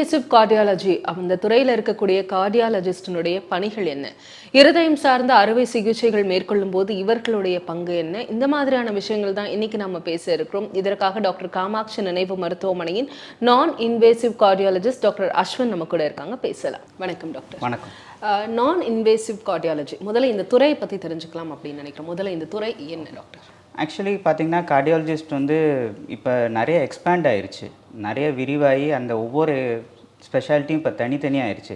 Invasive cardiology அந்த துறையில் இருக்கக்கூடிய கார்டியாலஜிஸ்டினுடைய பணிகள் என்ன, இருதயம் சார்ந்த அறுவை சிகிச்சைகள் மேற்கொள்ளும் போது இவர்களுடைய பங்கு என்ன, இந்த மாதிரியான விஷயங்கள் தான் இன்னைக்கு நம்ம பேச இருக்கிறோம். இதற்காக டாக்டர் காமாட்சி நினைவு மருத்துவமனையின் நான் இன்வேசிவ் கார்டியாலஜிஸ்ட் டாக்டர் அஸ்வின் நம்ம கூட இருக்காங்க. பேசலாம். வணக்கம் டாக்டர். வணக்கம். நான் இன்வேசிவ் கார்டியாலஜி, முதல்ல இந்த துறையை பற்றி தெரிஞ்சுக்கலாம் அப்படின்னு நினைக்கிறேன். முதல்ல இந்த துறை என்ன டாக்டர்? ஆக்சுவலி பார்த்திங்கன்னா கார்டியாலஜிஸ்ட் இப்போ நிறைய எக்ஸ்பேண்ட் ஆயிடுச்சு, நிறைய விரிவாகி அந்த ஒவ்வொரு ஸ்பெஷாலிட்டியும் இப்போ தனித்தனியாக ஆயிடுச்சு.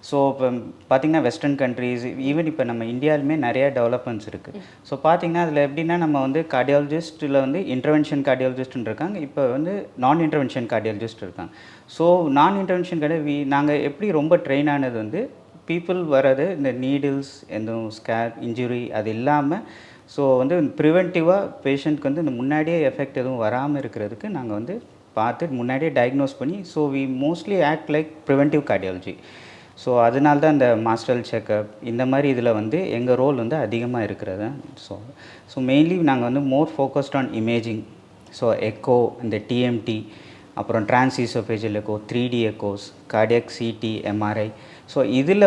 ஸோ இப்போ பார்த்திங்கன்னா வெஸ்டர்ன் கண்ட்ரீஸ், ஈவன் இப்போ நம்ம இந்தியாவிலுமே நிறைய டெவலப்மெண்ட்ஸ் இருக்குது. ஸோ பார்த்திங்கன்னா அதில் எப்படின்னா நம்ம கார்டியாலஜிஸ்ட்டில் இன்டர்வென்ஷன் கார்டியாலஜிஸ்ட்னு இருக்காங்க, இப்போ நான் இன்டர்வென்ஷன் கார்டியாலஜிஸ்ட் இருக்காங்க. ஸோ நான் இன்டர்வென்ஷன் நாங்கள் எப்படி ரொம்ப ட்ரெயின் ஆனது பீப்புள் வர்றது இந்த நீடில்ஸ், எதுவும் ஸ்கேர் இன்ஜுரி அது இல்லாமல் ஸோ ப்ரிவென்டிவாக பேஷண்ட்க்கு இந்த முன்னாடியே எஃபெக்ட் எதுவும் வராமல் இருக்கிறதுக்கு நாங்கள் பார்த்து முன்னாடியே டயக்னோஸ் பண்ணி so we mostly act like preventive cardiology. So அதனால தான் இந்த மாஸ்டல் செக்கப் இந்த மாதிரி இதில் எங்கள் ரோல் அதிகமாக இருக்கிறது. ஸோ மெயின்லி நாங்கள் more focused on imaging. So echo, இந்த டிஎம்டி, அப்புறம் transoesophageal echo, 3D echoes, cardiac CT, MRI. So இதில்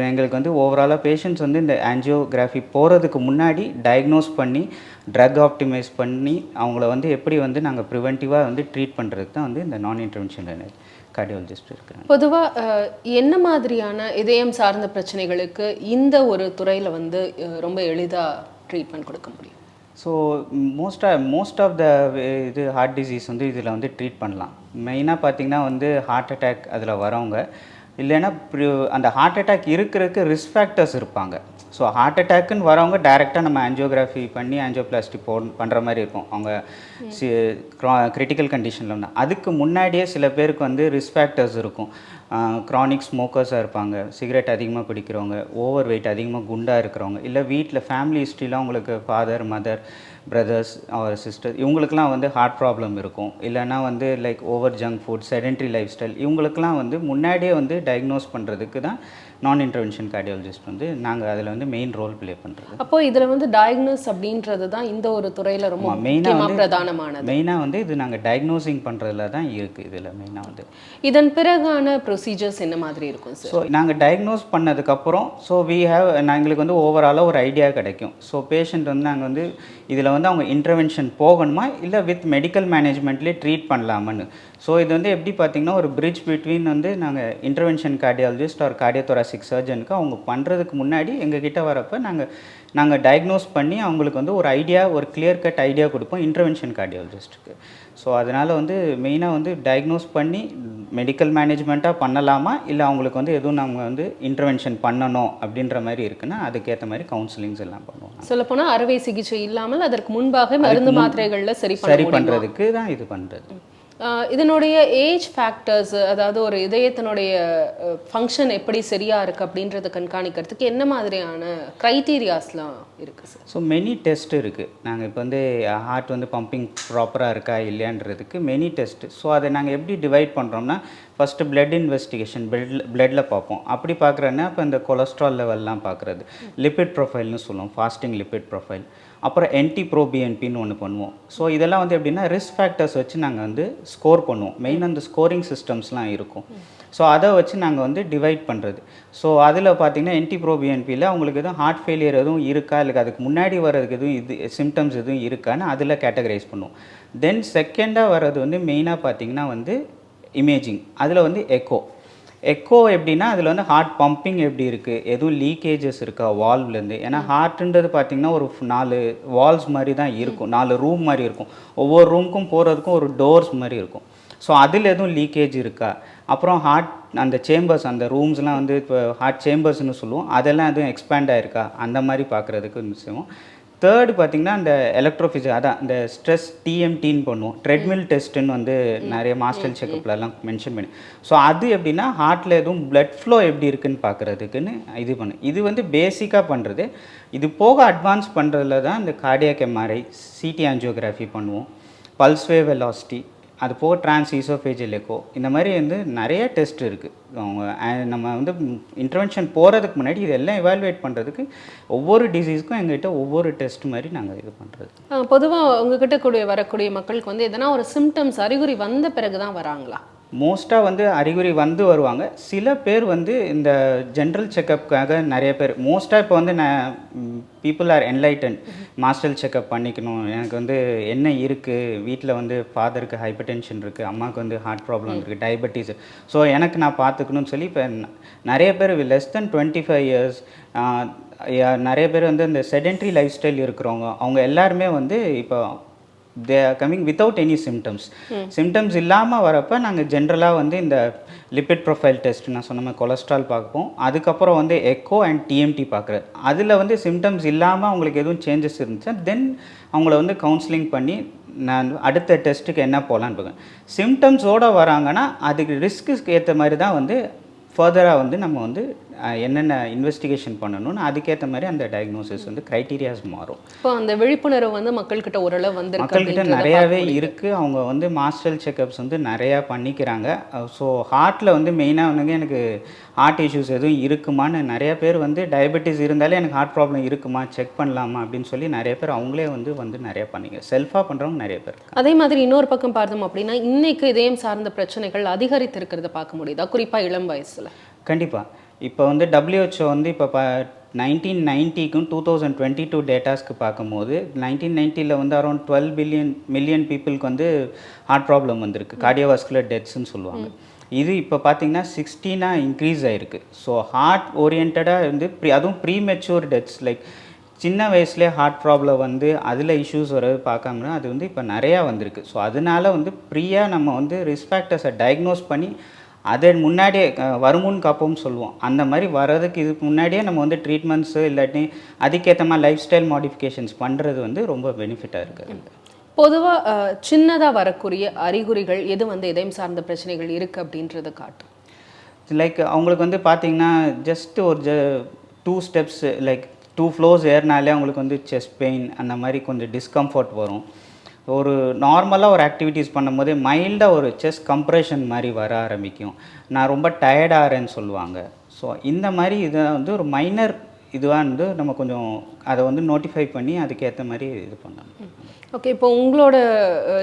எங்களுக்கு ஓவராலாக பேஷண்ட்ஸ் இந்த ஆன்ஜியோகிராஃபி போகிறதுக்கு முன்னாடி டயக்னோஸ் பண்ணி ட்ரக் ஆப்டிமைஸ் பண்ணி அவங்கள எப்படி நாங்கள் ப்ரிவென்டிவாக ட்ரீட் பண்ணுறதுக்கு தான் இந்த நான் இன்டர்வென்ஷன் கார்டியாலஜிஸ்ட் இருக்கிறாங்க. பொதுவாக என்ன மாதிரியான இதயம் சார்ந்த பிரச்சனைகளுக்கு இந்த ஒரு துறையில் ரொம்ப எளிதாக ட்ரீட்மெண்ட் கொடுக்க முடியும்? So most of the heart disease இதில் ட்ரீட் பண்ணலாம். மெயினாக பார்த்திங்கன்னா ஹார்ட் அட்டாக் அதில் வரவங்க, இல்லைன்னா அந்த ஹார்ட் அட்டாக் இருக்கிறதுக்கு ரிஸ்க் ஃபேக்டர்ஸ் இருப்பாங்க. ஸோ ஹார்ட் அட்டாக்குன்னு வரவங்க டைரெக்டாக நம்ம ஆன்ஜியோகிராஃபி பண்ணி ஆன்ஜியோபிளாஸ்டி பண்ணுற மாதிரி இருக்கும். அவங்க கிரிட்டிக்கல் கண்டிஷனில் அதுக்கு முன்னாடியே சில பேருக்கு ரிஸ்க் ஃபேக்டர்ஸ் இருக்கும். க்ரானிக் ஸ்மோக்கர்ஸாக இருப்பாங்க, சிகரெட் அதிகமாக பிடிக்கிறவங்க, ஓவர் வெயிட், அதிகமாக குண்டாக இருக்கிறவங்க, இல்லை வீட்டில் ஃபேமிலி ஹிஸ்ட்ரிலாம் அவங்களுக்கு father, mother, brothers or sister இவங்களுக்கெல்லாம் ஹார்ட் ப்ராப்ளம் இருக்கும். இல்லைனா like over junk food, sedentary lifestyle இவங்களுக்கெல்லாம் முன்னாடியே டயக்னோஸ் பண்ணுறதுக்கு தான் நான் இன்டர்வென்ஷன் கார்டியாலஜிஸ்ட் நாங்கள் அதில் மெயின் ரோல் ப்ளே பண்ணுறது. அப்போது இதில் டயக்னோஸ் அப்படின்றது தான் இந்த ஒரு துறையில் ரொம்ப மெயினாக பிரதானமானது. மெயினாக இது நாங்கள் டயக்னோசிங் பண்ணுறதுல தான் இருக்குது. இதில் மெயினாக இதன் பிறகான ப்ரொசீஜர்ஸ் என்ன மாதிரி இருக்கும் சார்? ஸோ நாங்கள் டயக்னோஸ் பண்ணதுக்கப்புறம் ஸோ எங்களுக்கு ஓவராலாக ஒரு ஐடியா கிடைக்கும். ஸோ பேஷண்ட் நாங்கள் இதில் அவங்க இன்டர்வென்ஷன் போகணுமா இல்லை வித் மெடிக்கல் மேனேஜ்மெண்ட்லேயே ட்ரீட் பண்ணலாமான்னு. ஸோ இது எப்படி பார்த்திங்கன்னா ஒரு பிரிட்ஜ் பிட்வீன் நாங்கள் இன்டர்வென்ஷன் கார்டியாலஜிஸ்ட் ஆர் கார்டியோதொராசிக் சர்ஜனுக்கு அவங்க பண்ணுறதுக்கு முன்னாடி எங்ககிட்ட வரப்போ நாங்கள் டயக்னோஸ் பண்ணி அவங்களுக்கு ஒரு ஐடியா, ஒரு கிளியர் கட் ஐடியா கொடுப்போம் இன்டர்வென்ஷன் கார்டியாலஜிஸ்ட்டுக்கு. ஸோ அதனால் மெயினாக டயக்னோஸ் பண்ணி மெடிக்கல் மேனேஜ்மெண்ட்டாக பண்ணலாமா இல்லை அவங்களுக்கு எதுவும் நாங்கள் இன்டர்வென்ஷன் பண்ணணும் அப்படின்ற மாதிரி இருக்குன்னா அதுக்கேற்ற மாதிரி கவுன்சிலிங்ஸ் எல்லாம் பண்ணுவோம். சொல்லப்போனால் அறுவை சிகிச்சை இல்லாமல் அதற்கு முன்பாக மருந்து மாத்திரைகளில் சரி பண்ணுறதுக்கு தான் இது பண்ணுறது. இதனுடைய ஏஜ் ஃபேக்டர்ஸ், அதாவது ஒரு இதயத்தினுடைய ஃபங்க்ஷன் எப்படி சரியாக இருக்குது அப்படின்றத கண்காணிக்கிறதுக்கு என்ன மாதிரியான க்ரைட்டீரியாஸ்லாம் இருக்குது சார்? ஸோ மெனி டெஸ்ட் இருக்குது. நாங்கள் இப்போ ஹார்ட் பம்பிங் ப்ராப்பராக இருக்கா இல்லையான்றதுக்கு மெனி டெஸ்ட்டு. ஸோ அதை நாங்கள் எப்படி டிவைட் பண்ணுறோம்னா ஃபஸ்ட்டு பிளட் இன்வெஸ்டிகேஷன், பிளட்டில் பார்ப்போம். அப்படி பார்க்குறேன்னா இப்போ இந்த கொலஸ்ட்ரால் லெவல்லாம் பார்க்குறது, லிப்பிட் ப்ரொஃபைல்னு சொல்லுவோம், ஃபாஸ்டிங் லிப்பிட் ப்ரொஃபைல், அப்புறம் NT-proBNPன்னு ஒன்று பண்ணுவோம். ஸோ இதெல்லாம் எப்படின்னா ரிஸ்க் ஃபேக்டர்ஸ் வச்சு நாங்கள் ஸ்கோர் பண்ணுவோம். மெயின் அந்த ஸ்கோரிங் சிஸ்டம்ஸ்லாம் இருக்கும். ஸோ அதை வச்சு நாங்கள் டிவைட் பண்ணுறது. ஸோ அதில் பார்த்திங்கன்னா NT-proBNPயில் அவங்களுக்கு எதுவும் ஹார்ட் ஃபெயிலியர் எதுவும் இருக்கா, இல்லை அதுக்கு முன்னாடி வர்றதுக்கு எதுவும் சிம்டம்ஸ் எதுவும் இருக்கான்னு அதில் கேட்டகரைஸ் பண்ணுவோம். தென் செகண்டாக வர்றது மெயினாக பார்த்திங்கன்னா இமேஜிங். அதில் எக்கோ எப்படின்னா அதில் ஹார்ட் பம்பிங் எப்படி இருக்குது, எதுவும் லீக்கேஜஸ் இருக்கா வால்வ்லேருந்து. ஏன்னா ஹார்ட்டுன்றது பார்த்திங்கன்னா ஒரு 4 வால்ஸ் மாதிரி தான் இருக்கும், 4 ரூம் மாதிரி இருக்கும். ஒவ்வொரு ரூமுக்கும் போகிறதுக்கும் ஒரு டோர்ஸ் மாதிரி இருக்கும். ஸோ அதில் எதுவும் லீக்கேஜ் இருக்கா, அப்புறம் ஹார்ட் அந்த சேம்பர்ஸ், அந்த ரூம்ஸ்லாம் இப்போ ஹார்ட் சேம்பர்ஸ்னு சொல்லுவோம், அதெல்லாம் எதுவும் எக்ஸ்பேண்ட் ஆகிருக்கா அந்த மாதிரி பார்க்குறதுக்கு விஷயம். தேர்டு பார்த்திங்கன்னா இந்த எலக்ட்ரோஃபிசி, அதான் இந்த ஸ்ட்ரெஸ் டிஎம்டின்னு பண்ணுவோம், ட்ரெட்மில் டெஸ்ட்டுன்னு நிறைய மாஸ்டர் செக்கப்லலாம் மென்ஷன் பண்ணி. ஸோ அது எப்படின்னா ஹார்ட்டில் எதுவும் பிளட் ஃப்ளோ எப்படி இருக்குதுன்னு பார்க்குறதுக்குன்னு இது பேசிக்காக பண்ணுறது. இது போக அட்வான்ஸ் பண்ணுறதுல தான் இந்த கார்டியாக் எம்ஆர்ஐ, சிடி ஆன்ஜியோகிராஃபி பண்ணுவோம், பல்ஸ்வே வெலாசிட்டி, அது போக டிரான்ஸ்ஈசோஃபேஜியல் எக்கோ, இந்த மாதிரி நிறைய டெஸ்ட் இருக்குது. அவங்க நம்ம இன்டர்வென்ஷன் போகிறதுக்கு முன்னாடி இதெல்லாம் எவாலுவேட் பண்ணுறதுக்கு ஒவ்வொரு டிசீஸ்க்கும் எங்கள்கிட்ட ஒவ்வொரு டெஸ்ட் மாதிரி நாங்கள் இது பண்ணுறது. பொதுவாக உங்ககிட்ட வரக்கூடிய மக்களுக்கு எதனா ஒரு சிம்டம்ஸ் அறிகுறி வந்த பிறகு தான் வராங்களா? மோஸ்ட்டாக வந்து அறிகுறி வந்து வருவாங்க. சில பேர் வந்து இந்த ஜென்ரல் செக்கப்புக்காக நிறைய பேர் மோஸ்ட்டாக இப்போ வந்து நான் people are enlighten master checkup பண்ணிக்கணும். எனக்கு வந்து என்ன இருக்குது, வீட்டில் வந்து ஃபாதருக்கு ஹைப்பர் டென்ஷன் இருக்குது, அம்மாவுக்கு வந்து ஹார்ட் ப்ராப்ளம் இருக்குது, டயபெட்டிஸ். ஸோ எனக்கு நான் பார்த்துக்கணும்னு சொல்லி இப்போ நிறைய பேர் லெஸ் தென் 25 இயர்ஸ் நிறைய பேர் வந்து இந்த செடென்ட்ரி லைஃப் ஸ்டைல் இருக்கிறவங்க அவங்க எல்லாருமே வந்து இப்போ they are coming without any symptoms. Symptoms இல்லாமல் வரப்போ நாங்கள் ஜென்ரலாக வந்து இந்த லிப்பிட் ப்ரொஃபைல் டெஸ்ட் நான் சொன்ன மாதிரி கொலஸ்ட்ரால் பார்ப்போம். அதுக்கப்புறம் வந்து எக்கோ அண்ட் டிஎம்டி பார்க்குறது. அதில் வந்து சிம்டம்ஸ் இல்லாமல் அவங்களுக்கு எதுவும் சேஞ்சஸ் இருந்துச்சு தென் அவங்கள வந்து கவுன்சிலிங் பண்ணி நான் அடுத்த டெஸ்ட்டுக்கு என்ன போகலான்னு பார்க்குறேன். சிம்டம்ஸோடு வராங்கன்னா அதுக்கு ரிஸ்க்கு ஏற்ற மாதிரி தான் வந்து ஃபர்தராக வந்து நம்ம வந்து என்னென்ன இன்வெஸ்டிகேஷன் பண்ணணும்னு அதுக்கேற்ற மாதிரி அந்த டயக்னோசிஸ் வந்து க்ரைட்டீரியாஸ் மாறும். இப்போ அந்த விழிப்புணர்வு வந்து மக்கள்கிட்ட ஓரளவு வந்து மக்கள்கிட்ட நிறையாவே இருக்குது. அவங்க வந்து மாஸ்டர் செக்கப்ஸ் வந்து நிறையா பண்ணிக்கிறாங்க. ஸோ ஹார்ட்டில் வந்து மெயினாக வந்து எனக்கு ஹார்ட் இஷ்யூஸ் எதுவும் இருக்குமான்னு நிறைய பேர் வந்து டயபெட்டிஸ் இருந்தாலே எனக்கு ஹார்ட் ப்ராப்ளம் இருக்குமா செக் பண்ணலாமா அப்படின்னு சொல்லி நிறைய பேர் அவங்களே வந்து நிறைய பண்ணிக்க செல்ஃபாக பண்ணுறவங்க நிறைய பேர். அதே மாதிரி இன்னொரு பக்கம் பார்த்தோம் அப்படின்னா இன்னைக்கு இதயம் சார்ந்த பிரச்சனைகள் அதிகரித்து இருக்கிறத பார்க்க முடியுதா, குறிப்பாக இளம் வயசில்? கண்டிப்பாக. இப்போ வந்து WHO வந்து இப்போ 1990க்கும் 2022 டேட்டாஸ்க்கு பார்க்கும்போது 1990ல் வந்து அரௌண்ட் 12 மில்லியன் பீப்புளுக்கு வந்து ஹார்ட் ப்ராப்ளம் வந்திருக்கு, கார்டியோவாஸ்குலர் டெத்ஸ்ன்னு சொல்லுவாங்க. இது இப்போ பார்த்தீங்கன்னா 16 இன்க்ரீஸ் ஆகிருக்கு. ஸோ ஹார்ட் ஓரியன்டாக வந்து அதுவும் ப்ரீமெச்சூர் டெத்ஸ் லைக் சின்ன வயசுலேயே ஹார்ட் ப்ராப்ளம் வந்து அதில் இஷ்யூஸ் வர பார்க்காமனா அது வந்து இப்போ நிறையா வந்திருக்கு. ஸோ அதனால வந்து ப்ரீயாக நம்ம வந்து ரிஸ்க் ஃபேக்டர்ஸை டயக்னோஸ் பண்ணி அதை முன்னாடியே வருமுன் காப்போம்னு சொல்லுவோம். அந்த மாதிரி வர்றதுக்கு இதுக்கு முன்னாடியே நம்ம வந்து ட்ரீட்மெண்ட்ஸு இல்லாட்டி அதுக்கேற்ற மாதிரி லைஃப் ஸ்டைல் மாடிஃபிகேஷன்ஸ் பண்ணுறது வந்து ரொம்ப பெனிஃபிட்டாக இருக்குது. பொதுவாக சின்னதாக வரக்கூடிய அறிகுறிகள் எது வந்து இதயம் சார்ந்த பிரச்சனைகள் இருக்குது அப்படின்றத காட்டும்? லைக் அவங்களுக்கு வந்து பார்த்திங்கன்னா ஜஸ்ட் ஒரு 2 ஸ்டெப்ஸ் லைக் 2 ஃப்ளோர்ஸ் ஏறினாலே அவங்களுக்கு வந்து செஸ்ட் பெயின் அந்த மாதிரி கொஞ்சம் டிஸ்கம்ஃபர்ட் வரும். ஒரு நார்மலாக ஒரு ஆக்டிவிட்டீஸ் பண்ணும்போதே மைல்டாக ஒரு செஸ்ட் கம்ப்ரெஷன் மாதிரி வர ஆரம்பிக்கும். நான் ரொம்ப டயர்டாகிறேன்னு சொல்லுவாங்க. ஸோ இந்த மாதிரி இதை வந்து ஒரு மைனர் இதுவாக வந்து நம்ம கொஞ்சம் அதை வந்து நோட்டிஃபை பண்ணி அதுக்கேற்ற மாதிரி இது பண்ணணும். ஓகே, இப்போ உங்களோட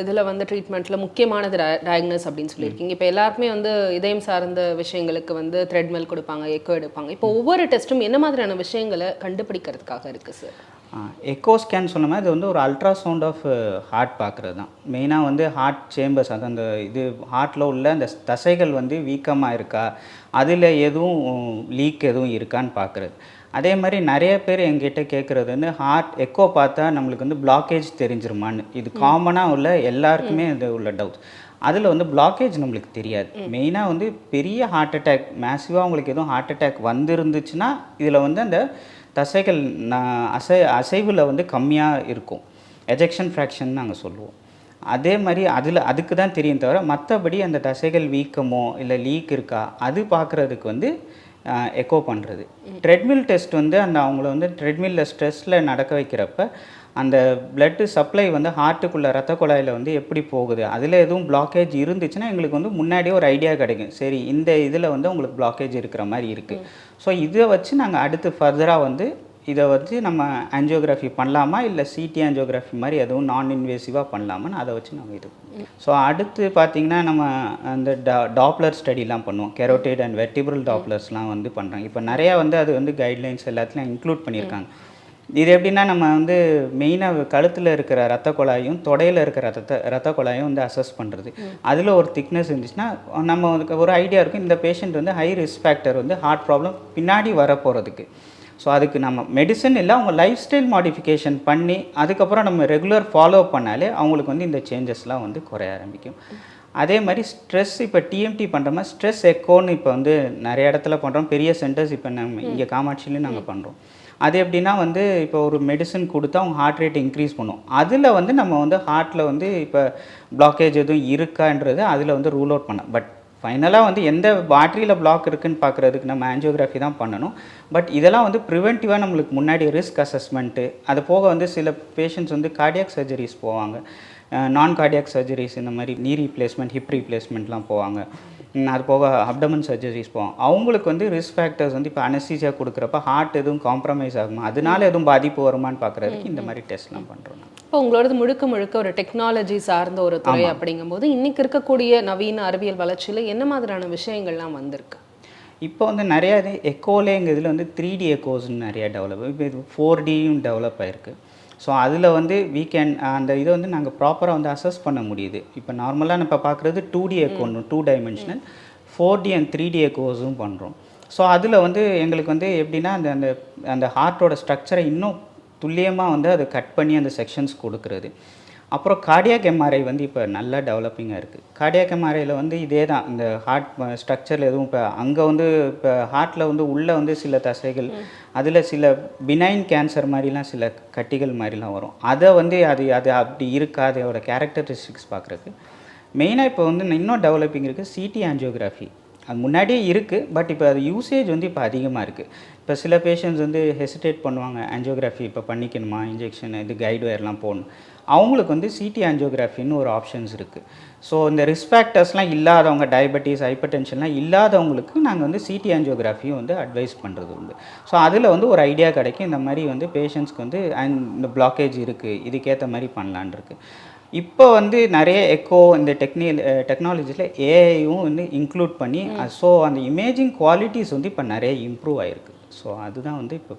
இதில் வந்து ட்ரீட்மெண்ட்டில் முக்கியமானது டயக்னோஸ் அப்படின்னு சொல்லியிருக்கீங்க. இப்போ எல்லாருக்குமே வந்து இதயம் சார்ந்த விஷயங்களுக்கு வந்து த்ரெட்மில் கொடுப்பாங்க, எக்கோ எடுப்பாங்க. இப்போ ஒவ்வொரு டெஸ்ட்டும் என்ன மாதிரியான விஷயங்களை கண்டுபிடிக்கிறதுக்காக இருக்குது சார்? எக்கோ ஸ்கேன் சொன்ன மாதிரி இது வந்து ஒரு அல்ட்ராசவுண்ட் ஆஃப் ஹார்ட் பார்க்குறது தான். மெயினாக வந்து ஹார்ட் சேம்பர்ஸ் அது அந்த இது ஹார்ட்டில் உள்ள அந்த தசைகள் வந்து வீக்கமாக இருக்கா, அதில் எதுவும் லீக் எதுவும் இருக்கான்னு பார்க்குறது. அதே மாதிரி நிறைய பேர் எங்கிட்ட கேட்குறது வந்து ஹார்ட் எக்கோ பார்த்தா நம்மளுக்கு வந்து பிளாக்கேஜ் தெரிஞ்சிருமான்னு. இது காமனாக உள்ள எல்லாருக்குமே இது உள்ள டவுட்ஸ். அதில் வந்து பிளாக்கேஜ் நம்மளுக்கு தெரியாது. மெயினாக வந்து பெரிய ஹார்ட் அட்டாக் மேசிவாக உங்களுக்கு எதுவும் ஹார்ட் அட்டாக் வந்துருந்துச்சுன்னா இதில் வந்து அந்த தசைகள் அசைவில் வந்து கம்மியாக இருக்கும், எஜெக்ஷன் ஃப்ராக்ஷன் நாங்கள் சொல்லுவோம். அதே மாதிரி அதுக்கு தான் தெரியும் தவிர மற்றபடி அந்த தசைகள் வீக்கமோ இல்லை லீக் இருக்கா அது பார்க்குறதுக்கு வந்து எக்கோ பண்ணுறது. ட்ரெட்மில் டெஸ்ட் வந்து அவங்கள வந்து ட்ரெட்மில்லில் ஸ்ட்ரெஸ்ஸில் நடக்க வைக்கிறப்ப அந்த பிளட்டு சப்ளை வந்து ஹார்ட்டுக்குள்ளே ரத்த குழாயில் வந்து எப்படி போகுது, அதில் எதுவும் பிளாக்கேஜ் இருந்துச்சுன்னா எங்களுக்கு வந்து முன்னாடியே ஒரு ஐடியா கிடைக்கும். சரி இந்த இதில் வந்து உங்களுக்கு பிளாக்கேஜ் இருக்கிற மாதிரி இருக்குது. ஸோ இதை வச்சு நாங்கள் அடுத்து ஃபர்தராக வந்து இதை வச்சு நம்ம ஆஞ்சியோகிராஃபி பண்ணலாமா இல்லை சிடி ஆஞ்சியோகிராஃபி மாதிரி எதுவும் நான் இன்வேசிவாக பண்ணலாமான்னு அதை வச்சு நாங்கள் இது. ஸோ அடுத்து பார்த்திங்கன்னா நம்ம அந்த டாப்லர் ஸ்டடிலாம் பண்ணுவோம். கெரோட்டிட் அண்ட் வெர்டிபிரல் டாப்லர்ஸ்லாம் வந்து பண்ணுறாங்க. இப்போ நிறையா வந்து அது வந்து கைட்லைன்ஸ் எல்லாத்துலையும் இன்க்ளூட் பண்ணியிருக்காங்க. இது எப்படின்னா நம்ம வந்து மெயினாக கழுத்தில் இருக்கிற ரத்த குழாயும் தொடையில் இருக்கிற ரத்த குழாயும் வந்து அசஸ் பண்ணுறது. அதில் ஒரு திக்னஸ் இருந்துச்சுன்னா நம்ம ஒரு ஐடியா இருக்கும் இந்த பேஷண்ட் வந்து ஹை ரிஸ்க் ஃபேக்டர் வந்து ஹார்ட் ப்ராப்ளம் பின்னாடி வரப்போகிறதுக்கு. ஸோ அதுக்கு நம்ம மெடிசன் இல்லை அவங்க லைஃப் ஸ்டைல் மாடிஃபிகேஷன் பண்ணி அதுக்கப்புறம் நம்ம ரெகுலர் ஃபாலோ பண்ணாலே அவங்களுக்கு வந்து இந்த சேஞ்சஸ்லாம் வந்து குறைய ஆரம்பிக்கும். அதே மாதிரி ஸ்ட்ரெஸ் இப்போ டிஎம்டி பண்ணுற மாதிரி ஸ்ட்ரெஸ் எக்கோன்னு இப்போ வந்து நிறைய இடத்துல பண்ணுறோம். பெரிய சென்டர்ஸ் இப்போ நம்ம இங்கே காமாட்சிலையும் நாங்கள் பண்ணுறோம். அது எப்படின்னா வந்து இப்போ ஒரு மெடிசன் கொடுத்தா அவங்க ஹார்ட் ரேட் இன்க்ரீஸ் பண்ணும். அதில் வந்து நம்ம வந்து ஹார்ட்டில் வந்து இப்போ பிளாக்கேஜ் எதுவும் இருக்கான்றது அதில் வந்து ரூல் அவுட் பண்ண. பட் ஃபைனலாக வந்து எந்த ஆர்டரியில் பிளாக் இருக்குதுன்னு பார்க்குறதுக்கு நம்ம ஆஞ்சியோகிராஃபி தான் பண்ணணும். பட் இதெல்லாம் வந்து ப்ரிவென்டிவாக நம்மளுக்கு முன்னாடி ரிஸ்க் அசஸ்மெண்ட்டு. அது போக வந்து சில பேஷண்ட்ஸ் வந்து கார்டியாக் சர்ஜரிஸ் போவாங்க, நான் கார்டியாக் சர்ஜரிஸ் இந்த மாதிரி நீ ரீப்ளேஸ்மெண்ட் ஹிப் ரீப்ளேஸ்மெண்ட்லாம் போவாங்க. அது போக அப்டமன் சர்ஜரிஸ் போவோம். அவங்களுக்கு வந்து ரிஸ்க் ஃபேக்டர்ஸ் வந்து இப்போ அனஸ்தீசியா கொடுக்குறப்ப ஹார்ட் எதுவும் காம்ப்ரமைஸ் ஆகுமா, அதனால எதுவும் பாதிப்பு வருமானு பார்க்குறதுக்கு இந்த மாதிரி டெஸ்ட்லாம் பண்ணுறோம். இப்போ உங்களோடது முழுக்க முழுக்க ஒரு டெக்னாலஜி சார்ந்த ஒரு துறை அப்படிங்கும்போது இன்னைக்கு இருக்கக்கூடிய நவீன அறிவியல் வளர்ச்சியில என்ன மாதிரியான விஷயங்கள்லாம் வந்திருக்கு? இப்போ வந்து நிறையா இது எக்கோலே எங்கள் இதில் வந்து 3D எக்கோஸ்ன்னு நிறையா டெவலப், இப்போ இது 4Dயும் டெவலப் ஆயிருக்கு. ஸோ அதில் வந்து வீக்கெண்ட் அந்த இதை வந்து நாங்கள் ப்ராப்பராக வந்து அசஸ் பண்ண முடியுது. இப்போ நார்மலாக இப்போ பார்க்குறது 2D எக்கோன்னு 2 dimensional, 4D and 3D எக்கோஸும் பண்ணுறோம். ஸோ அதில் வந்து எங்களுக்கு வந்து எப்படின்னா அந்த அந்த அந்த ஹார்ட்டோட ஸ்ட்ரக்சரை இன்னும் துல்லியமாக வந்து அதை கட் பண்ணி அந்த செக்ஷன்ஸ் கொடுக்குறது. அப்புறம் கார்டியாக் எம்ஆர்ஐ வந்து இப்போ நல்லா டெவலப்பிங்காக இருக்குது. கார்டியாக் எம்ஆர்ஐயில் வந்து இதே தான், இந்த ஹார்ட் ஸ்ட்ரக்சரில் எதுவும் இப்போ அங்கே வந்து இப்போ ஹார்ட்டில் வந்து உள்ளே வந்து சில தசைகள், அதில் சில பினைன் கேன்சர் மாதிரிலாம் சில கட்டிகள் மாதிரிலாம் வரும். அதை வந்து அது அது அப்படி இருக்கா, அதோட கேரக்டரிஸ்டிக்ஸ் பார்க்குறதுக்கு மெயினாக இப்போ வந்து இன்னும் டெவலப்பிங் இருக்குது சிடி ஆஞ்சியோகிராஃபி. அது முன்னாடியே இருக்குது, பட் இப்போ அது யூசேஜ் வந்து இப்போ அதிகமாக இருக்குது. இப்போ சில பேஷண்ட்ஸ் வந்து ஹெசிடேட் பண்ணுவாங்க, ஆஞ்சியோகிராஃபி இப்போ பண்ணிக்கணுமா, இன்ஜெக்ஷன் இது கைடு வயர்லாம் போடணும். அவங்களுக்கு வந்து சிடி ஆஞ்சியோகிராஃபின்னு ஒரு ஆப்ஷன்ஸ் இருக்குது. ஸோ இந்த ரிஸ்க் ஃபேக்டர்ஸ்லாம் இல்லாதவங்க, டயபெட்டிஸ், ஹைப்பர் டென்ஷன்லாம் இல்லாதவங்களுக்கு நாங்கள் வந்து சிடி ஆஞ்சியோகிராஃபியும் வந்து அட்வைஸ் பண்ணுறது உண்டு. ஸோ அதில் வந்து ஒரு ஐடியா கிடைக்கும், இந்த மாதிரி வந்து பேஷண்ட்ஸ்க்கு வந்து இந்த பிளாக்கேஜ் இருக்குது, இதுக்கேற்ற மாதிரி பண்ணலான் இருக்குது. இப்போ வந்து நிறைய எக்கோ இந்த டெக்னாலஜியில் ஏஐயும் வந்து இன்க்ளூட் பண்ணி, ஸோ அந்த இமேஜிங் குவாலிட்டிஸ் வந்து இப்போ நிறைய இம்ப்ரூவ் ஆகிருக்கு. ஸோ அதுதான் வந்து இப்போ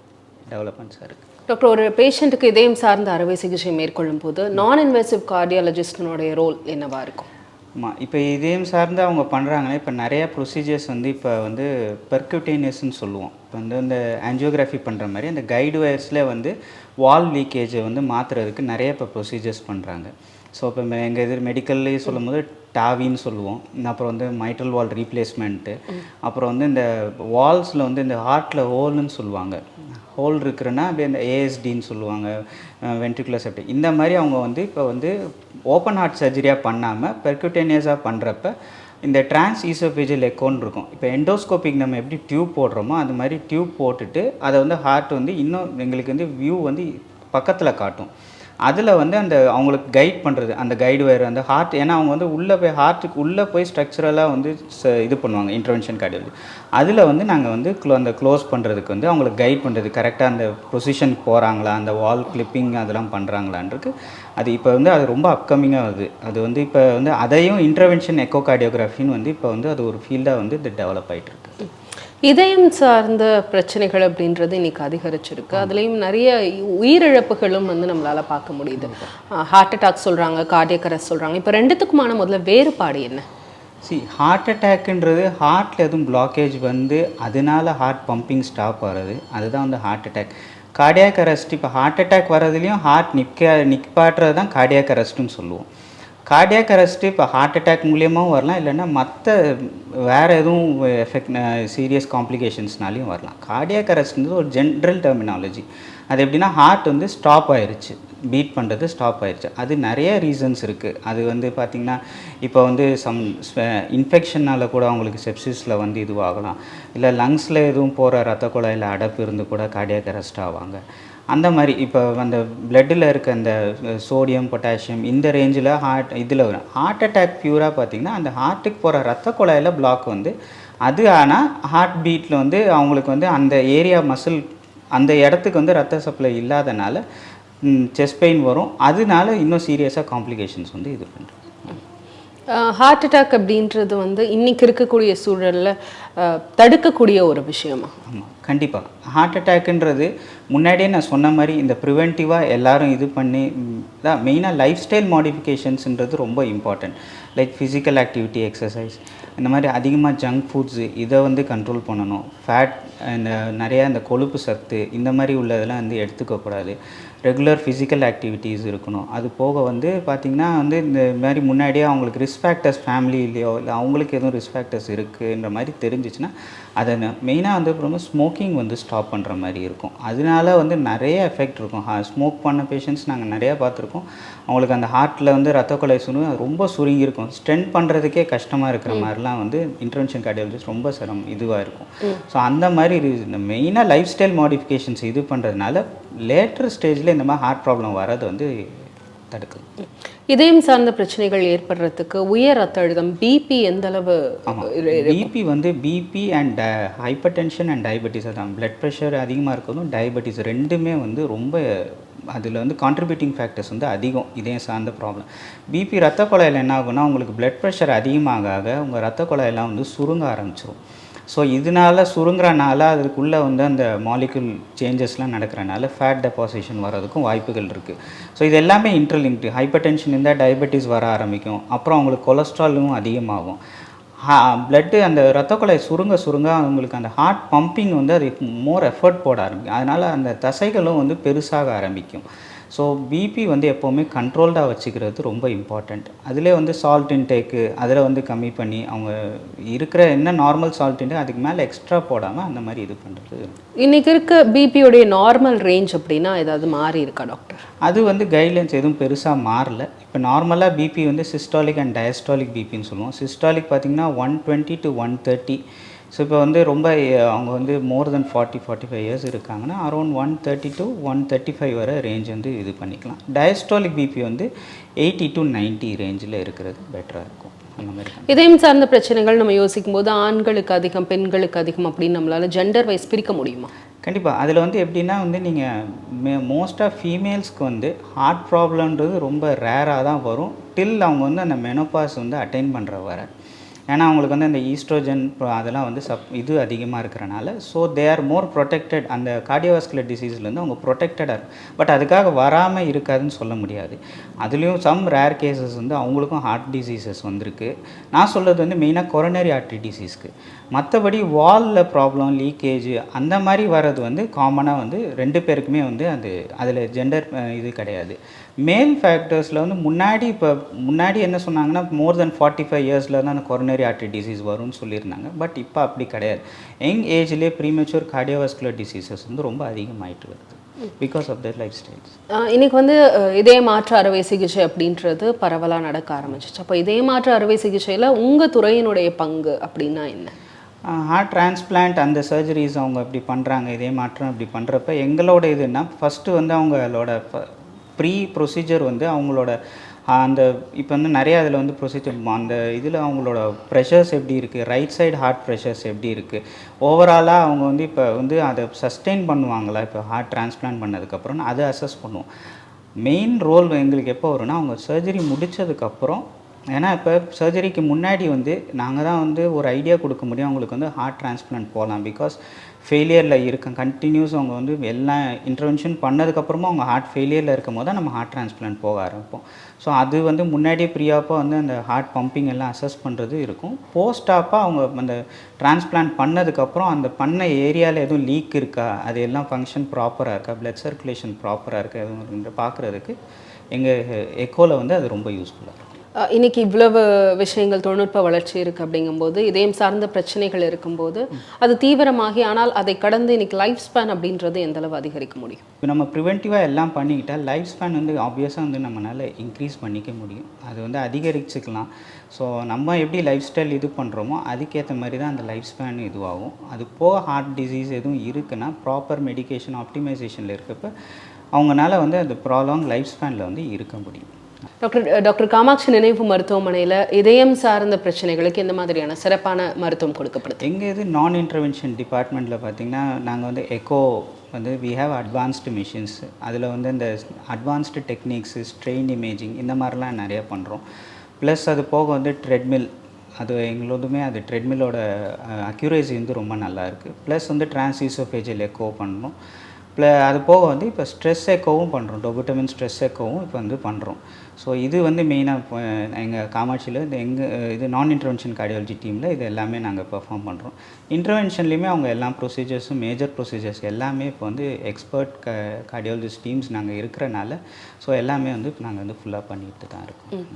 டெவலப்மெண்ட்ஸாக இருக்குது. டாக்டர், ஒரு பேஷண்ட்டுக்கு இதயம் சார்ந்த அறுவை சிகிச்சை மேற்கொள்ளும் போது நான் இன்வெசிவ் கார்டியாலஜிஸ்டினுடைய ரோல் என்னவா இருக்கும்? ஆமாம், இப்போ இதயம் சார்ந்து அவங்க பண்ணுறாங்கன்னா இப்போ நிறையா ப்ரொசீஜர்ஸ் வந்து இப்போ வந்து பெர்க்யூட்டேனியஸ்ன்னு சொல்லுவோம். இப்போ வந்து இந்த ஆஞ்சியோகிராஃபி பண்ணுற மாதிரி அந்த கைடு வயர்ஸில் வந்து வால் லீக்கேஜை வந்து மாற்றுறதுக்கு நிறைய இப்போ ப்ரொசீஜர்ஸ் பண்ணுறாங்க. ஸோ இப்போ எங்கள் இது மெடிக்கல்லே சொல்லும் போது டாவின்னு சொல்லுவோம். அப்புறம் வந்து மைட்ரல் வால் ரீப்ளேஸ்மெண்ட்டு, அப்புறம் வந்து இந்த வால்ஸில் வந்து இந்த ஹார்ட்டில் ஹோல்னு சொல்லுவாங்க. ஹோல் இருக்குன்னா அப்படியே இந்த ஏஎஸ்டின்னு சொல்லுவாங்க, வென்ட்ரிகுலர் செப்டி. இந்த மாதிரி அவங்க வந்து இப்போ வந்து ஓப்பன் ஹார்ட் சர்ஜரியாக பண்ணாமல் பெர்க்யூட்டேனியஸாக பண்ணுறப்ப இந்த டிரான்ஸ் ஈசோஃபேஜியல் எக்கோன்னு இருக்கும். இப்போ எண்டோஸ்கோபிக் நம்ம எப்படி டியூப் போடுறோமோ அது மாதிரி டியூப் போட்டுட்டு அதை வந்து ஹார்ட் வந்து இன்னும் எங்களுக்கு வந்து வியூ வந்து பக்கத்தில் காட்டும். அதில் வந்து அந்த அவங்களுக்கு கைட் பண்ணுறது, அந்த கைடு வயர் அந்த ஹார்ட், ஏன்னா அவங்க வந்து உள்ளே போய் ஹார்ட்டுக்கு உள்ளே போய் ஸ்ட்ரக்சரலாக வந்து இது பண்ணுவாங்க இன்டர்வென்ஷன் கார்டியாலஜி. அதில் வந்து நாங்கள் வந்து அந்த க்ளோஸ் பண்ணுறதுக்கு வந்து அவங்களுக்கு கைட் பண்ணுறது, கரெக்டாக அந்த பொசிஷனுக்கு போகிறாங்களா, அந்த வால் கிளிப்பிங் அதெல்லாம் பண்ணுறாங்களான்றது. அது இப்போ வந்து அது ரொம்ப அப்கமிங்காக வருது. அது வந்து இப்போ வந்து அதையும் இன்டர்வென்ஷன் எக்கோ கார்டியோகிராஃபின்னு வந்து இப்போ வந்து அது ஒரு ஃபீல்டாக வந்து இது டெவலப் ஆகிட்டு இருக்கு. இதயம் சார்ந்த பிரச்சனைகள் அப்படின்றது இன்னைக்கு அதிகரிச்சிருக்கு. அதுலேயும் நிறைய உயிரிழப்புகளும் வந்து நம்மளால பார்க்க முடியுது. ஹார்ட் அட்டாக் சொல்றாங்க, கார்டியக் அரெஸ்ட் சொல்றாங்க. இப்போ ரெண்டுத்துக்குமான முதல்ல வேறுபாடு என்ன? ஹார்ட் அட்டாக்ன்றது ஹார்ட்டில் எதுவும் பிளாக்கேஜ் வந்து அதனால ஹார்ட் பம்பிங் ஸ்டாப் ஆகிறது, அதுதான் வந்து ஹார்ட் அட்டாக். கார்டியாக் அரெஸ்ட், இப்போ ஹார்ட் அட்டாக் வர்றதுலேயும் ஹார்ட் நிற்பாட்டுறது தான் கார்டியாக் அரெஸ்ட்டுன்னு சொல்லுவோம். கார்டியாக் அரெஸ்ட்டு இப்போ ஹார்ட் அட்டாக் மூலியமாகவும் வரலாம், இல்லைன்னா மற்ற வேறு எதுவும் எஃபெக்ட் சீரியஸ் காம்ப்ளிகேஷன்ஸ்னாலையும் வரலாம். கார்டியாக் அரெஸ்ட்ன்றது ஒரு ஜென்ரல் டெர்மினாலஜி. அது எப்படின்னா ஹார்ட் வந்து ஸ்டாப் ஆயிடுச்சு, பீட் பண்ணுறது ஸ்டாப் ஆயிடுச்சு. அது நிறைய ரீசன்ஸ் இருக்குது. அது வந்து பார்த்திங்கன்னா இப்போ வந்து இன்ஃபெக்ஷனால் கூட அவங்களுக்கு செப்சிஸில் வந்து இதுவாகலாம், இல்லை லங்ஸில் எதுவும் போகிற ரத்த குழாயில் அடைப்பு இருந்து கூட கார்டியாக் அரெஸ்ட் ஆவாங்க. அந்த மாதிரி இப்போ அந்த பிளட்டில் இருக்க அந்த சோடியம், பொட்டாசியம் இந்த ரேஞ்சில் இதில் வரும். ஹார்ட் அட்டாக் பியூராக பார்த்திங்கன்னா அந்த ஹார்ட்டுக்கு போகிற ரத்த குழாயில் பிளாக் வந்து அது, ஆனால் ஹார்ட் பீட்டில் வந்து அவங்களுக்கு வந்து அந்த ஏரியா மசில் அந்த இடத்துக்கு வந்து ரத்த சப்ளை இல்லாதனால செஸ்ட் பெயின் வரும். அதனால இன்னும் சீரியஸாக காம்ப்ளிகேஷன்ஸ் வந்து இது பண்ணுறோம். ஹார்ட் அட்டாக் அப்படின்றது வந்து இன்னைக்கு இருக்கக்கூடிய சூழலில் தடுக்கக்கூடிய ஒரு விஷயமா? ஆமாம், கண்டிப்பாக. ஹார்ட் அட்டாக்குன்றது முன்னாடியே நான் சொன்ன மாதிரி இந்த ப்ரிவென்டிவாக எல்லோரும் இது பண்ணி தான், மெயினாக லைஃப் ஸ்டைல் மாடிஃபிகேஷன்ஸுன்றது ரொம்ப important. Like physical activity, exercise, இந்த மாதிரி அதிகமாக ஜங்க் ஃபுட்ஸு இதை வந்து கண்ட்ரோல் பண்ணணும். ஃபேட், இந்த நிறையா இந்த கொழுப்பு சத்து இந்த மாதிரி உள்ளதெல்லாம் வந்து எடுத்துக்கக்கூடாது. ரெகுலர் ஃபிசிக்கல் ஆக்டிவிட்டீஸ் இருக்கணும். அது போக வந்து பார்த்திங்கன்னா வந்து இந்த மாதிரி முன்னாடியே அவங்களுக்கு ரிஸ்க் ஃபேக்டர்ஸ் ஃபேமிலியிலையோ இல்லை அவங்களுக்கு எதுவும் ரிஸ்க் ஃபேக்டர்ஸ் இருக்குன்ற மாதிரி தெரிஞ்சிச்சுன்னா அதை மெயினாக வந்து ரொம்ப ஸ்மோக்கிங் வந்து ஸ்டாப் பண்ணுற மாதிரி இருக்கும். அதனால வந்து நிறைய எஃபெக்ட் இருக்கும். ஸ்மோக் பண்ண பேஷண்ட்ஸ் நாங்கள் நிறையா பார்த்துருக்கோம். அவங்களுக்கு அந்த ஹார்ட்டில் வந்து ரத்த கொலை ரொம்ப சுருங்கியிருக்கும். ஸ்டென்ட் பண்ணுறதுக்கே கஷ்டமாக இருக்கிற மாதிரிலாம் வந்து இன்டர்வென்ஷன் கார்டியாலஜிஸ்ட் ரொம்ப இதுவாக இருக்கும். ஸோ அந்த மாதிரி மெயினாக லைஃப் ஸ்டைல் மாடிஃபிகேஷன்ஸ் இது பண்ணுறதுனால லேட்டர் ஸ்டேஜில் இந்த மாதிரி ஹார்ட் ப்ராப்ளம் வர்றது வந்து தடுக்குது. இதயம் சார்ந்த பிரச்சனைகள் ஏற்படுறதுக்கு உயர் ரத்த அழுத்தம், பிபி எந்த அளவு? பிபி வந்து BP and hypertension and diabetes, அதான் பிளட் ப்ரெஷர் அதிகமாக இருக்கிறதும் டயபெட்டிஸ் ரெண்டுமே வந்து ரொம்ப அதில் வந்து கான்ட்ரிபியூட்டிங் ஃபேக்டர்ஸ் வந்து அதிகம் இதயம் சார்ந்த ப்ராப்ளம். பிபி ரத்த குழாயில் என்ன ஆகும்னா உங்களுக்கு பிளட் ப்ரெஷர் அதிகமாக உங்கள் ரத்த குழாயெல்லாம் வந்து சுருங்க ஆரம்பிச்சிடும். ஸோ இதனால சுருங்குறனால அதுக்குள்ளே வந்து அந்த மாலிகுல் சேஞ்சஸ்லாம் நடக்கிறனால ஃபேட் டெபாசிஷன் வர்றதுக்கும் வாய்ப்புகள் இருக்குது. ஸோ இது எல்லாமே இன்டர்லிங்க்டு. ஹைப்பர் டென்ஷன் இருந்தால் டயபெட்டிஸ் வர ஆரம்பிக்கும். அப்புறம் அவங்களுக்கு கொலஸ்ட்ராலும் அதிகமாகும். பிளட்டு அந்த ரத்த குழாய் சுருங்க சுருங்க அவங்களுக்கு அந்த ஹார்ட் பம்பிங் வந்து அது மோர் எஃபர்ட் போட ஆரம்பிக்கும். அதனால் அந்த தசைகளும் வந்து பெருசாக ஆரம்பிக்கும். ஸோ பிபி வந்து எப்போவுமே கண்ட்ரோல்டாக வச்சுக்கிறது ரொம்ப இம்பார்ட்டண்ட். அதிலே வந்து சால்ட் இன்டேக்கு அதில் வந்து கம்மி பண்ணி அவங்க இருக்கிற என்ன நார்மல் சால்ட் இன்டேக் அதுக்கு மேலே எக்ஸ்ட்ரா போடாமல் அந்த மாதிரி இது பண்ணுறது. இன்னைக்கு இருக்க பிபியோடைய நார்மல் ரேஞ்ச் அப்படின்னா ஏதாவது மாறி இருக்கா டாக்டர்? அது வந்து கைட்லைன்ஸ் எதுவும் பெருசாக மாறல. இப்போ நார்மலாக பிபி வந்து சிஸ்டாலிக் அண்ட் டயஸ்டாலிக் பிபின்னு சொல்லுவோம். சிஸ்டாலிக் பார்த்திங்கன்னா 120 to 130. ஸோ இப்போ வந்து ரொம்ப அவங்க வந்து மோர் தென் 40-45 இயர்ஸ் இருக்காங்கன்னா அரௌண்ட் 130 to 135 வரை ரேஞ்ச் வந்து இது பண்ணிக்கலாம். டயஸ்டாலிக் பிபி வந்து 80 to 90 ரேஞ்சில் இருக்கிறது பெட்டராக இருக்கும். அந்த மாதிரி இதயம் சார்ந்த பிரச்சனைகள் நம்ம யோசிக்கும் போது ஆண்களுக்கு அதிகம் பெண்களுக்கு அதிகம் அப்படின்னு நம்மளால ஜெண்டர் வைஸ் பிரிக்க முடியுமா? கண்டிப்பாக. அதில் வந்து எப்படின்னா வந்து நீங்கள் மோஸ்ட்டாக ஃபீமேல்ஸ்க்கு வந்து ஹார்ட் ப்ராப்ளம்ன்றது ரொம்ப ரேராக தான் வரும் டில் அவங்க வந்து அந்த மெனோபாஸ் வந்து அட்டைன் பண்ணுற வர. ஏன்னா அவங்களுக்கு வந்து அந்த ஈஸ்ட்ரோஜன் அதெல்லாம் வந்து இது அதிகமாக இருக்கிறனால so they are more protected. அந்த கார்டியோவாஸ்குலர் டிசீஸ்லேருந்து அவங்க ப்ரொடெக்டடாக இருக்கும். பட் அதுக்காக வராமல் இருக்காதுன்னு சொல்ல முடியாது. அதுலேயும் சம் ரேர் கேசஸ் வந்து அவங்களுக்கும் ஹார்ட் டிசீசஸ் வந்திருக்கு. நான் சொல்கிறது வந்து மெயினாக கொரோனரி ஆர்ட்ரி டிசீஸ்க்கு. மற்றபடி வாலில் ப்ராப்ளம் லீக்கேஜ் அந்த மாதிரி வர்றது வந்து காமனாக வந்து 2 பேருக்குமே வந்து அதில் ஜெண்டர் இது கிடையாது. மேல் ஃபேக்டர்ஸில் வந்து முன்னாடி என்ன சொன்னாங்கன்னா மோர் தென் 45 இயர்ஸில் தான் அந்த கொரோனரி ஆர்ட்ரி டிசீஸ் வரும்னு சொல்லியிருந்தாங்க. பட் இப்போ அப்படி கிடையாது. யங் ஏஜ்லேயே ப்ரீமெச்சூர் கார்டியோவாஸ்குலர் டிசீசஸ் வந்து ரொம்ப அதிகமாகிட்டு வருது because of their lifestyles. இன்னைக்கு வந்து இதய மாற்று அறுவை சிகிச்சை அப்படின்றது பரவலாக நடக்க ஆரம்பிச்சிச்சு. அப்போ இதய மாற்று அறுவை சிகிச்சையில் உங்கள் துறையினுடைய பங்கு அப்படின்னா என்ன? ஹார்ட் டிரான்ஸ்பிளான்ட் அந்த சர்ஜரிஸ் அவங்க அப்படி பண்ணுறாங்க. இதே மாற்றம் அப்படி பண்ணுறப்ப எங்களோட இதுன்னா ஃபஸ்ட்டு வந்து அவங்களோட ப்ரீ ப்ரொசீஜர் வந்து அவங்களோட அந்த இப்போ வந்து நிறையா அதில் வந்து ப்ரொசீஜர் அந்த இதில் அவங்களோட ப்ரெஷர்ஸ் எப்படி இருக்குது, ரைட் சைடு ஹார்ட் ப்ரெஷர்ஸ் எப்படி இருக்குது, ஓவராலாக அவங்க வந்து இப்போ வந்து அதை சஸ்டெயின் பண்ணுவாங்களா இப்போ ஹார்ட் டிரான்ஸ்பிளான்ட் பண்ணதுக்கப்புறம் அதை அசஸ் பண்ணுவோம். மெயின் ரோல் எங்களுக்கு எப்போ வரும்னா அவங்க சர்ஜரி முடித்ததுக்கப்புறம். ஏன்னா இப்போ சர்ஜரிக்கு முன்னாடி வந்து நாங்கள் தான் வந்து ஒரு ஐடியா கொடுக்க முடியும் அவங்களுக்கு வந்து ஹார்ட் டிரான்ஸ்பிளான்ட் போகலாம். பிகாஸ் ஃபெயிலியரில் இருக்க கண்டினியூஸ் அவங்க வந்து எல்லாம் இன்டர்வென்ஷன் பண்ணதுக்கப்புறமா அவங்க ஹார்ட் ஃபெயிலியரில் இருக்கும் போது தான் நம்ம ஹார்ட் டிரான்ஸ்பிளான்ட் போக ஆரம்பிப்போம். ஸோ அது வந்து முன்னாடியே ப்ரீயாப்பாக வந்து அந்த ஹார்ட் பம்பிங் எல்லாம் அசஸ் பண்ணுறது இருக்கும். போஸ்டாப்பாக அவங்க அந்த டிரான்ஸ்பிளான்ட் பண்ணதுக்கப்புறம் அந்த பண்ண ஏரியாவில் எதுவும் லீக் இருக்கா, அது எல்லாம் ஃபங்க்ஷன் ப்ராப்பராக இருக்கா, பிளட் சர்க்குலேஷன் ப்ராப்பராக இருக்கா எதுவும் பார்க்குறதுக்கு எங்கள் எக்கோவில் வந்து அது ரொம்ப யூஸ்ஃபுல்லாக இருக்கும். இன்னைக்கு இவ்வளவு விஷயங்கள் தொழில்நுட்ப வளர்ச்சி இருக்குது அப்படிங்கும்போது இதயம் சார்ந்த பிரச்சனைகள் இருக்கும்போது அது தீவிரமாகி ஆனால் அதை கடந்து இன்னைக்கு லைஃப் ஸ்பேன் அப்படின்றது எந்த அளவு அதிகரிக்க முடியும்? இப்போ நம்ம ப்ரிவென்டிவாக எல்லாம் பண்ணிக்கிட்டால் லைஃப் ஸ்பேன் வந்து ஆப்வியஸாக வந்து நம்மளால் இன்க்ரீஸ் பண்ணிக்க முடியும். அது வந்து அதிகரிச்சுக்கலாம். ஸோ நம்ம எப்படி லைஃப் ஸ்டைல் இது பண்ணுறோமோ அதுக்கேற்ற மாதிரி தான் அந்த லைஃப் ஸ்பேன் இதுவாகும். அது போக ஹார்ட் டிசீஸ் எதுவும் இருக்குன்னா ப்ராப்பர் மெடிகேஷன் ஆப்டிமைசேஷனில் இருக்கப்போ அவங்களால வந்து அந்த ப்ராலாங் லைஃப் ஸ்பேனில் வந்து இருக்க முடியும். டாக்டர் காமாட்சி நினைவு மருத்துவமனையில் இதயம் சார்ந்த பிரச்சனைகளுக்கு எந்த மாதிரியான சிறப்பான மருத்துவம் கொடுக்கப்படுது? எங்கள் இது நான் இன்டர்வென்ஷன் டிபார்ட்மெண்ட்டில் பார்த்திங்கன்னா நாங்கள் வந்து எக்கோ வந்து வி ஹேவ் அட்வான்ஸ்டு மிஷின்ஸ். அதில் வந்து இந்த அட்வான்ஸ்டு டெக்னிக்ஸு ஸ்ட்ரெயின் இமேஜிங் இந்த மாதிரிலாம் நிறையா பண்ணுறோம். ப்ளஸ் அது போக வந்து ட்ரெட்மில் அது எங்களோடுமே அது ட்ரெட்மில்லோட அக்யூரேசி வந்து ரொம்ப நல்லாயிருக்கு. ப்ளஸ் வந்து டிரான்ஸ்இசோஃபேஜியல் எக்கோ பண்ணணும். அது போக வந்து இப்போ ஸ்ட்ரெஸ் எக்கோவும் பண்ணுறோம். டொபுட்டமின் ஸ்ட்ரெஸ் எக்கோவும் இப்போ வந்து பண்ணுறோம். ஸோ இது வந்து மெயினாக இப்போ எங்கள் காமாட்சியில் இது நான் இன்டர்வென்ஷன் கார்டியாலஜி டீமில் இது எல்லாமே நாங்கள் பெர்ஃபார்ம் பண்ணுறோம். இன்டர்வென்ஷன்லேயுமே அவங்க எல்லா ப்ரொசீஜர்ஸும் மேஜர் ப்ரொசீஜர்ஸ் எல்லாமே இப்போ வந்து எக்ஸ்பர்ட் கார்டியாலஜிஸ்ட் டீம்ஸ் நாங்கள் இருக்கிறனால ஸோ எல்லாமே வந்து நாங்கள் வந்து ஃபுல்லாக பண்ணிட்டு தான் இருக்கோம்.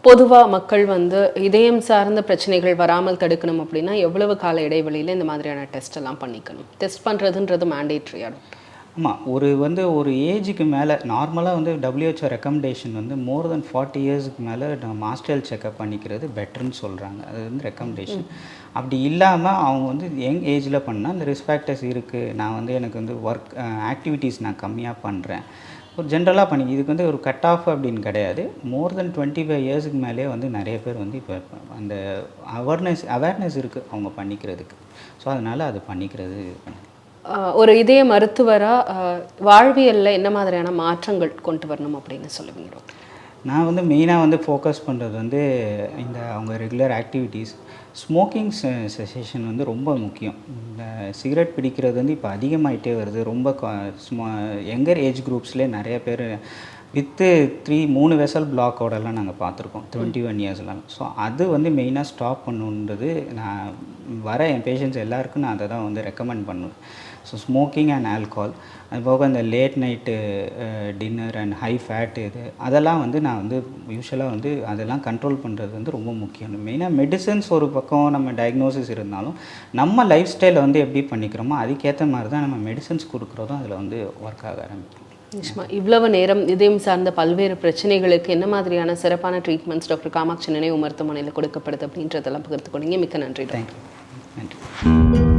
பொதுவாக மக்கள் வந்து இதயம் சார்ந்த பிரச்சனைகள் வராமல் தடுக்கணும் அப்படின்னா எவ்வளவு கால இடைவெளியில் இந்த மாதிரியான டெஸ்ட் எல்லாம் பண்ணிக்கணும்? டெஸ்ட் பண்ணுறதுன்றது மேண்டேட்ரியா? ஆமாம். ஒரு ஏஜுக்கு மேலே நார்மலாக வந்து WHO ரெக்கமெண்டேஷன் வந்து மோர் தென் 40 இயர்ஸுக்கு மேலே மாஸ்டர் ஹெல்த் செக்அப் பண்ணிக்கிறது பெட்டர்னு சொல்கிறாங்க. அது வந்து ரெக்கமெண்டேஷன். அப்படி இல்லாமல் அவங்க வந்து யங் ஏஜில் பண்ணால் அந்த ரிஸ்க் ஃபேக்டர்ஸ் இருக்குது, நான் வந்து எனக்கு வந்து ஒர்க் ஆக்டிவிட்டீஸ் நான் கம்மியாக பண்ணுறேன், ஒரு ஜென்ரலாக பண்ணி இதுக்கு வந்து ஒரு கட் ஆஃப் அப்படின்னு கிடையாது. மோர் தென் 25 இயர்ஸுக்கு மேலே வந்து நிறைய பேர் வந்து இப்போ அந்த அவேர்னஸ் இருக்குது அவங்க பண்ணிக்கிறதுக்கு. ஸோ அதனால் அது பண்ணிக்கிறது. ஒரு இதய மருத்துவரா வாழ்வியல்ல என்ன மாதிரியான மாற்றங்கள் கொண்டு வரணும் அப்படின்னு சொல்லுவீங்க டாக்டர்? நான் வந்து மெயினாக வந்து ஃபோக்கஸ் பண்ணுறது வந்து இந்த அவங்க ரெகுலர் ஆக்டிவிட்டீஸ். ஸ்மோக்கிங் செசேஷன் வந்து ரொம்ப முக்கியம். இந்த சிகரெட் பிடிக்கிறது வந்து இப்போ அதிகமாகிட்டே வருது. ரொம்ப யங்கர் ஏஜ் குரூப்ஸ்லேயே நிறைய பேர் வித்து 3 வெசல் பிளாக்கோடலாம் நாங்கள் பார்த்துருக்கோம் 21 இயர்ஸ்லாம். ஸோ அது வந்து மெயினாக ஸ்டாப் பண்ணுன்றது நான் வர என் பேஷண்ட்ஸ் எல்லாருக்கும் நான் அதை தான் வந்து ரெக்கமெண்ட் பண்ணுவேன். ஸோ ஸ்மோக்கிங் அண்ட் ஆல்கஹால், அது போக இந்த late night dinner and high fat அதெல்லாம் வந்து நான் வந்து யூஸ்வலாக வந்து அதெல்லாம் கண்ட்ரோல் பண்ணுறது வந்து ரொம்ப முக்கியம். மெயினாக மெடிசன்ஸ் ஒரு பக்கம் நம்ம டயக்னோசிஸ் இருந்தாலும் நம்ம லைஃப் ஸ்டைலை வந்து எப்படி பண்ணிக்கிறோமோ அதுக்கேற்ற மாதிரி தான் நம்ம மெடிசன்ஸ் கொடுக்குறதும் அதில் வந்து ஒர்க் ஆக ஆரம்பிக்கும். நிச்சயமா இவ்வளவு நேரம் இதயம் சார்ந்த பல்வேறு பிரச்சனைகளுக்கு என்ன மாதிரியான சிறப்பான ட்ரீட்மெண்ட்ஸ் டாக்டர் காமாட்சி நினைவு மருத்துவமனையில் கொடுக்கப்படுது அப்படின்றதெல்லாம் பகிர்ந்து கொண்டீங்க. மிக்க நன்றி. தேங்க்யூ. நன்றி.